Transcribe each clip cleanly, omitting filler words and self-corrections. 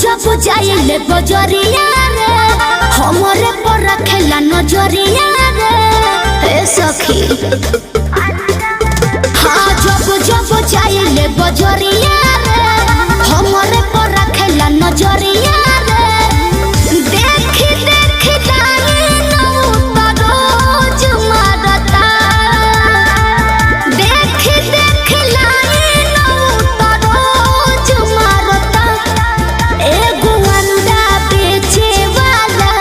जब जाइले बजरिया रे हमरे पर रखेला नजरिया रे हे सखी। हाँ जब जाइले बजरिया रे हमरे पर रखेला नजरिया रे। देखी देखी जाने रोज मारता, देखी देखी लाने रोज मारता। एगो अंडा बेचे वाला,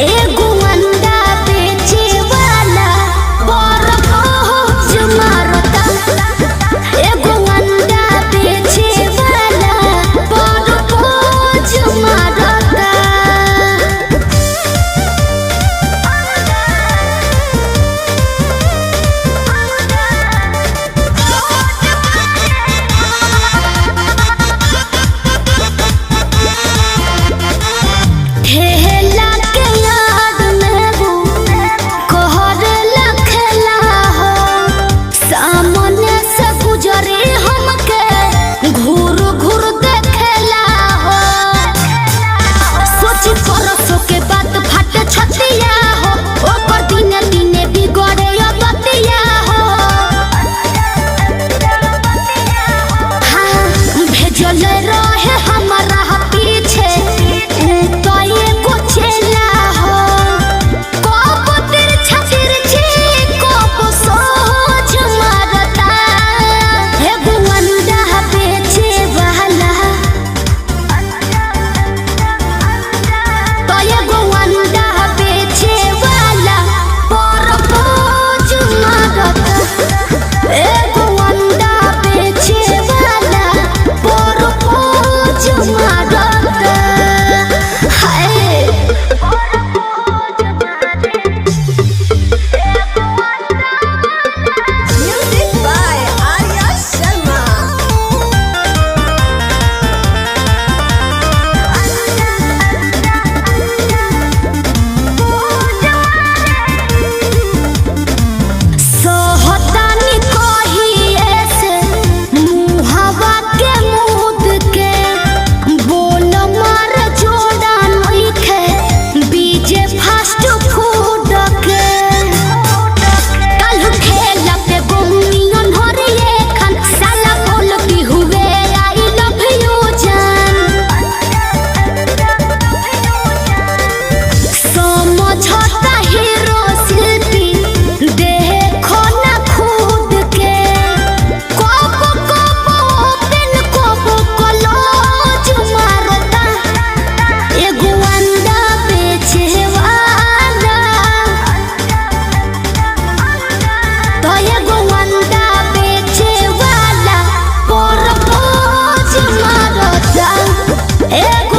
एगो अंडा बेचे वाला पर रोज मारता। एगो अंडा बेचे वाला पर रोज मारता। ठेला के याद में वो कहर लखेला हो, सामने से गुजरे हमके घूर घूर देखेला हो। सोची परसों के बात फाटे छतिया हो, ओकर दिने दिने बिगड़े बतिया हो। हाँ भेजल रहे हमारा पीछे तो एगो चेला हो। कब तिरछा तिरछी कब सोझ मारता। एगो अंडा बेचे वाला, तो एगो अंडा बेचे वाला पर रोज मारता। एगो अंडा बेचे वाला पर रोज मारता। हाय Music by Arya Sharma. सोहतानी कहिए से मुहवा के मुद के, बोल मार जोड़ा नइखे बीजे फास्ट फूड के। काल्हू खेला पे गोमियन हरिए खान, साला बोल की हुए आई लव यू जान। समझता हीरो शिल्पी देखो ना खुद के। कब ओपन कब क्लोज मारता। एगो अंडा बेचे वाला, तो एगो अंडा बेचे वाला पर रोज मारता। एगो